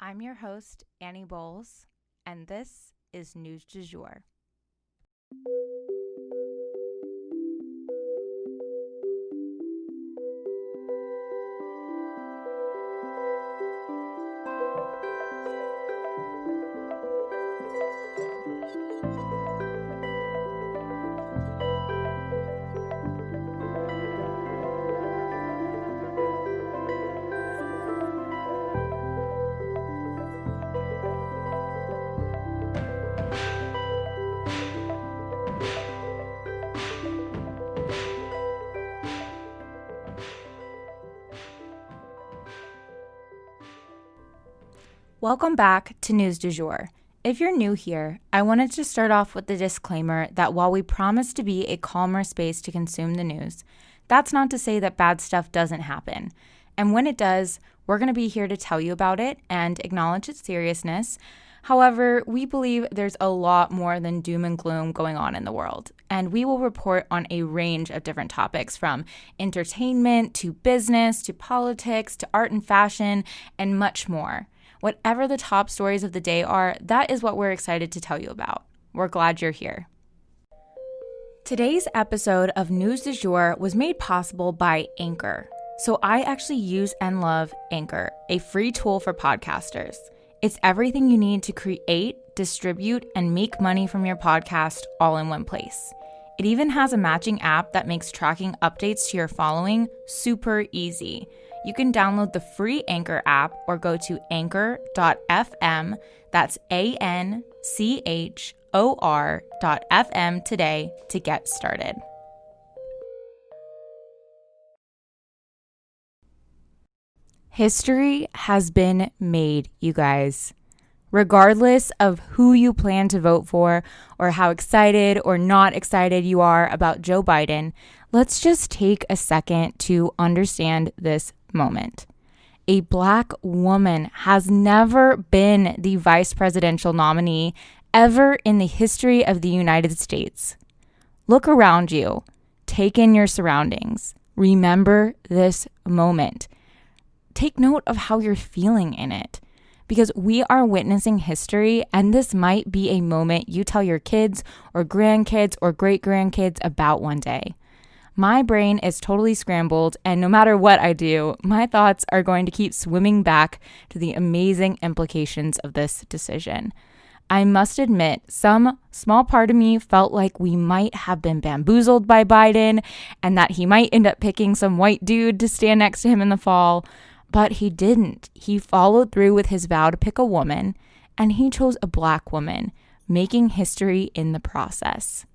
I'm your host, Annie Bowles, and this is News du Jour. Welcome back to News du Jour. If you're new here, I wanted to start off with the disclaimer that while we promise to be a calmer space to consume the news, that's not to say that bad stuff doesn't happen. And when it does, we're going to be here to tell you about it and acknowledge its seriousness. However, we believe there's a lot more than doom and gloom going on in the world, and we will report on a range of different topics from entertainment to business to politics to art and fashion and much more. Whatever the top stories of the day are, that is what we're excited to tell you about. We're glad you're here. Today's episode of News du Jour was made possible by Anchor. So I actually use and love Anchor, a free tool for podcasters. It's everything you need to create, distribute, and make money from your podcast all in one place. It even has a matching app that makes tracking updates to your following super easy. You can download the free Anchor app or go to anchor.fm, that's ANCHOR.FM today to get started. History has been made, you guys. Regardless of who you plan to vote for or how excited or not excited you are about Joe Biden, let's just take a second to understand this moment. A Black woman has never been the vice presidential nominee ever in the history of the United States. Look around you. Take in your surroundings. Remember this moment. Take note of how you're feeling in it, because we are witnessing history, and this might be a moment you tell your kids or grandkids or great-grandkids about one day. My brain is totally scrambled, and no matter what I do, my thoughts are going to keep swimming back to the amazing implications of this decision. I must admit, some small part of me felt like we might have been bamboozled by Biden and that he might end up picking some white dude to stand next to him in the fall. But he didn't. He followed through with his vow to pick a woman, and he chose a Black woman, making history in the process.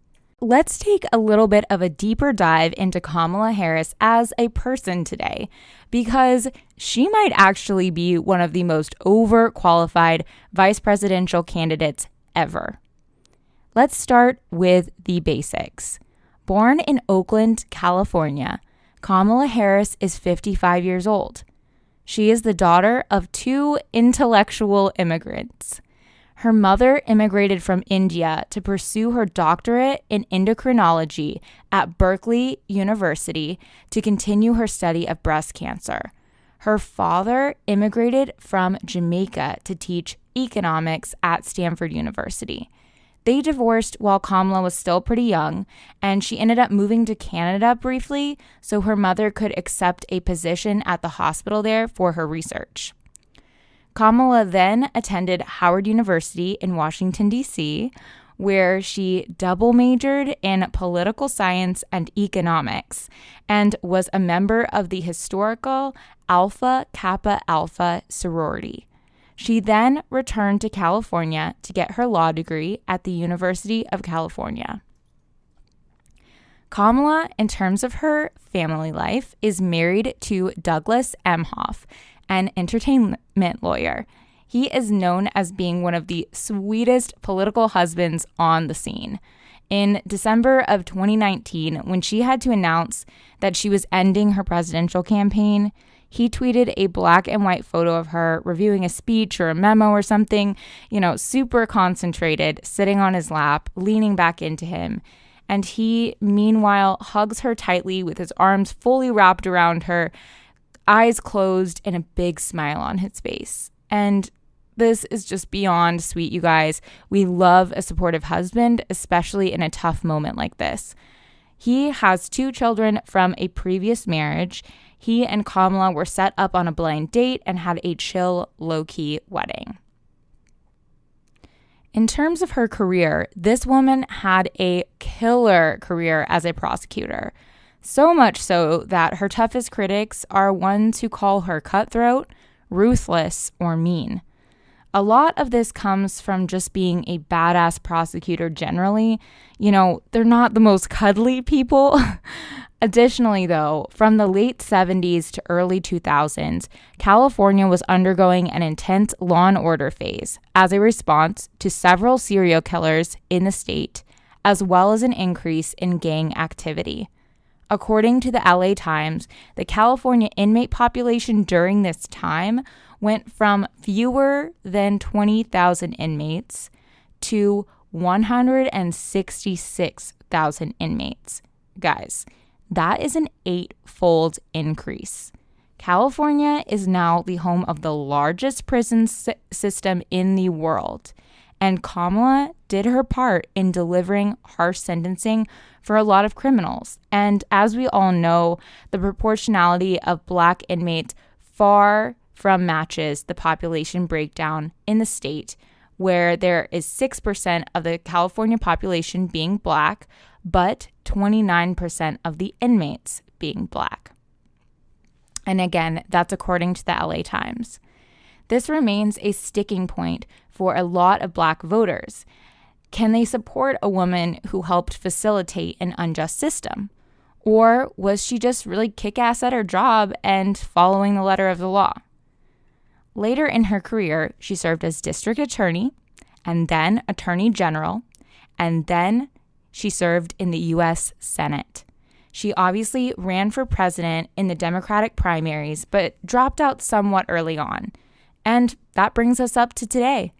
Let's take a little bit of a deeper dive into Kamala Harris as a person today, because she might actually be one of the most overqualified vice presidential candidates ever. Let's start with the basics. Born in Oakland, California, Kamala Harris is 55 years old. She is the daughter of two intellectual immigrants. Her mother immigrated from India to pursue her doctorate in endocrinology at Berkeley University to continue her study of breast cancer. Her father immigrated from Jamaica to teach economics at Stanford University. They divorced while Kamala was still pretty young, and she ended up moving to Canada briefly so her mother could accept a position at the hospital there for her research. Kamala then attended Howard University in Washington, D.C., where she double majored in political science and economics and was a member of the historical Alpha Kappa Alpha sorority. She then returned to California to get her law degree at the University of California. Kamala, in terms of her family life, is married to Douglas Emhoff, an entertainment lawyer. He is known as being one of the sweetest political husbands on the scene. In December of 2019, when she had to announce that she was ending her presidential campaign, he tweeted a black and white photo of her reviewing a speech or a memo or something, super concentrated, sitting on his lap, leaning back into him. And he, meanwhile, hugs her tightly with his arms fully wrapped around her, eyes closed, and a big smile on his face. And This is just beyond sweet, you guys. We love a supportive husband, especially in a tough moment like this. He has 2 children from a previous marriage. He and Kamala were set up on a blind date and had a chill, low-key wedding. In terms of her career, this woman had a killer career as a prosecutor. So much so that her toughest critics are ones who call her cutthroat, ruthless, or mean. A lot of this comes from just being a badass prosecutor generally. You know, they're not the most cuddly people. Additionally, though, from the late 70s to early 2000s, California was undergoing an intense law and order phase as a response to several serial killers in the state, as well as an increase in gang activity. According to the LA Times, the California inmate population during this time went from fewer than 20,000 inmates to 166,000 inmates. Guys, that is an 8-fold increase. California is now the home of the largest prison system in the world, and Kamala did her part in delivering harsh sentencing for a lot of criminals. And as we all know, the proportionality of Black inmates far from matches the population breakdown in the state, where there is 6% of the California population being Black, but 29% of the inmates being Black. And again, that's according to the LA Times. This remains a sticking point for a lot of Black voters. Can they support a woman who helped facilitate an unjust system? Or was she just really kick-ass at her job and following the letter of the law? Later in her career, she served as district attorney, and then attorney general, and then she served in the U.S. Senate. She obviously ran for president in the Democratic primaries, but dropped out somewhat early on. And that brings us up to today.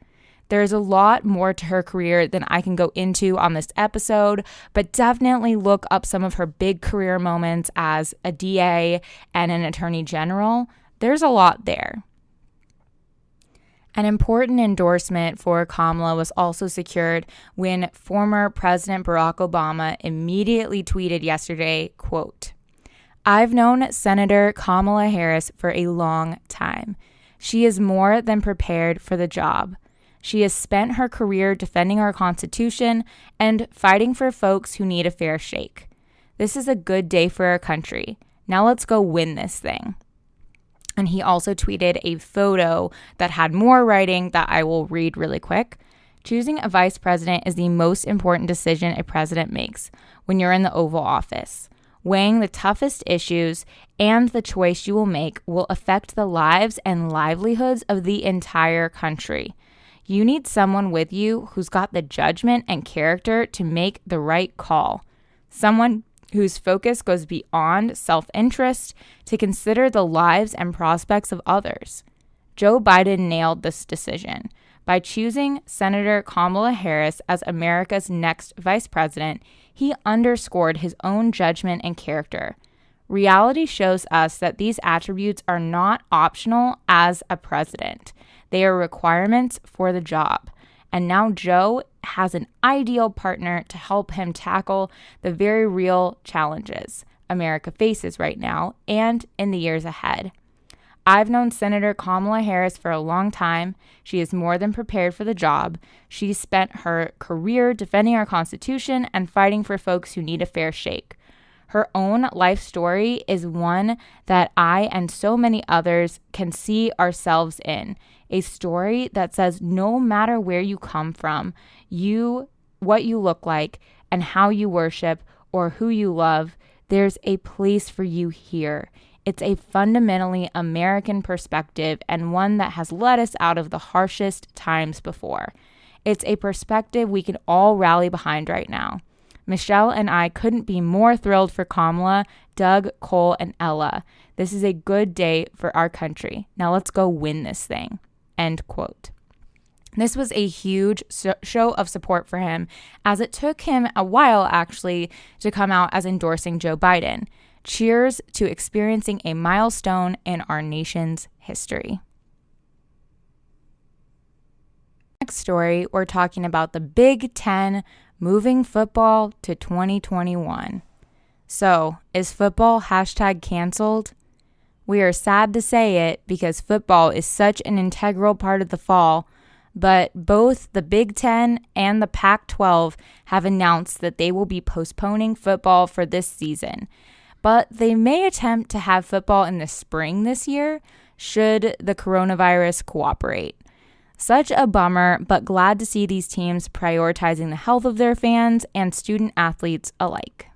There's a lot more to her career than I can go into on this episode, but definitely look up some of her big career moments as a DA and an attorney general. There's a lot there. An important endorsement for Kamala was also secured when former President Barack Obama immediately tweeted yesterday, quote, "I've known Senator Kamala Harris for a long time. She is more than prepared for the job. She has spent her career defending our Constitution and fighting for folks who need a fair shake. This is a good day for our country. Now let's go win this thing." And he also tweeted a photo that had more writing that I will read really quick. "Choosing a vice president is the most important decision a president makes when you're in the Oval Office. Weighing the toughest issues and the choice you will make will affect the lives and livelihoods of the entire country. You need someone with you who's got the judgment and character to make the right call. Someone whose focus goes beyond self-interest to consider the lives and prospects of others. Joe Biden nailed this decision. By choosing Senator Kamala Harris as America's next vice president, he underscored his own judgment and character. Reality shows us that these attributes are not optional as a president. They are requirements for the job. And now Joe has an ideal partner to help him tackle the very real challenges America faces right now and in the years ahead. I've known Senator Kamala Harris for a long time. She is more than prepared for the job. She spent her career defending our Constitution and fighting for folks who need a fair shake. Her own life story is one that I and so many others can see ourselves in. A story that says no matter where you come from, what you look like, and how you worship or who you love, there's a place for you here. It's a fundamentally American perspective and one that has led us out of the harshest times before. It's a perspective we can all rally behind right now. Michelle and I couldn't be more thrilled for Kamala, Doug, Cole, and Ella. This is a good day for our country. Now let's go win this thing." End quote. This was a huge show of support for him, as it took him a while, actually, to come out as endorsing Joe Biden. Cheers to experiencing a milestone in our nation's history. next story, we're talking about the Big Ten moving football to 2021. So, is football #canceled? We are sad to say it because football is such an integral part of the fall, but both the Big Ten and the Pac-12 have announced that they will be postponing football for this season. But they may attempt to have football in the spring this year, should the coronavirus cooperate. Such a bummer, but glad to see these teams prioritizing the health of their fans and student athletes alike.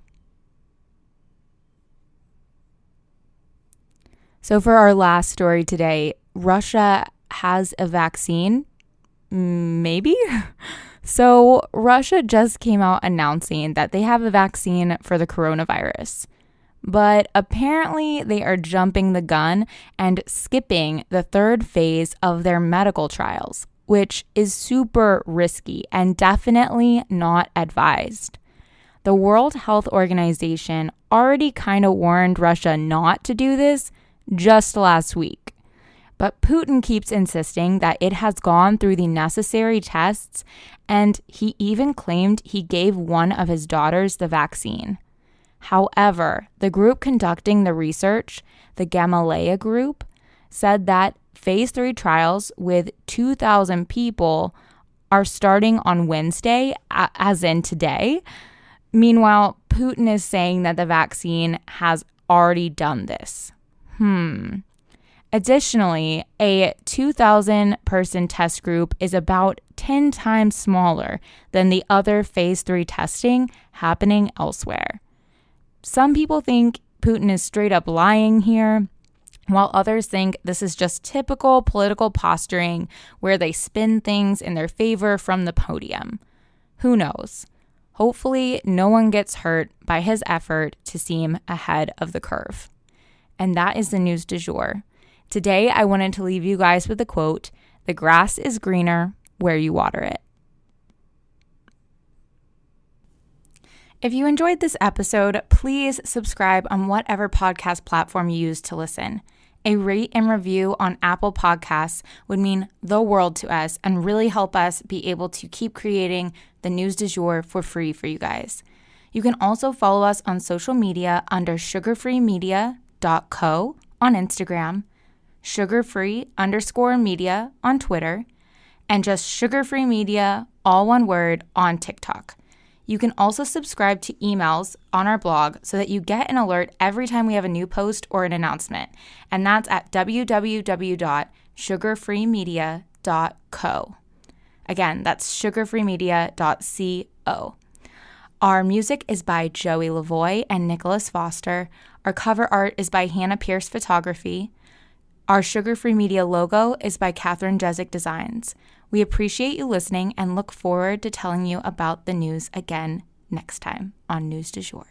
So for our last story today, Russia has a vaccine. Maybe? So Russia just came out announcing that they have a vaccine for the coronavirus. But apparently they are jumping the gun and skipping the third phase of their medical trials, which is super risky and definitely not advised. The World Health Organization already kind of warned Russia not to do this just last week. But Putin keeps insisting that it has gone through the necessary tests, and he even claimed he gave one of his daughters the vaccine. However, the group conducting the research, the Kamala group, said that phase 3 trials with 2,000 people are starting on Wednesday, as in today. Meanwhile, Putin is saying that the vaccine has already done this. Additionally, a 2,000-person test group is about 10 times smaller than the other phase 3 testing happening elsewhere. Some people think Putin is straight up lying here, while others think this is just typical political posturing where they spin things in their favor from the podium. Who knows? Hopefully, no one gets hurt by his effort to seem ahead of the curve. And that is the news du jour. Today, I wanted to leave you guys with a quote: "The grass is greener where you water it." If you enjoyed this episode, please subscribe on whatever podcast platform you use to listen. A rate and review on Apple Podcasts would mean the world to us and really help us be able to keep creating the news du jour for free for you guys. You can also follow us on social media under sugarfreemedia.co on Instagram, sugarfree_media on Twitter, and just sugarfreemedia, all one word, on TikTok. You can also subscribe to emails on our blog so that you get an alert every time we have a new post or an announcement, and that's at www.sugarfreemedia.co. Again, that's sugarfreemedia.co. Our music is by Joey Lavoie and Nicholas Foster. Our cover art is by Hannah Pierce Photography. Our Sugar Free Media logo is by Catherine Jezik Designs. We appreciate you listening and look forward to telling you about the news again next time on News du Jour.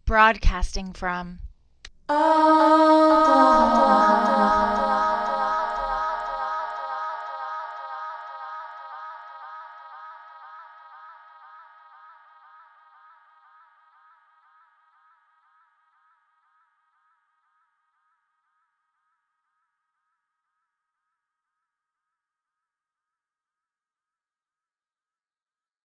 Broadcasting from Oklahoma.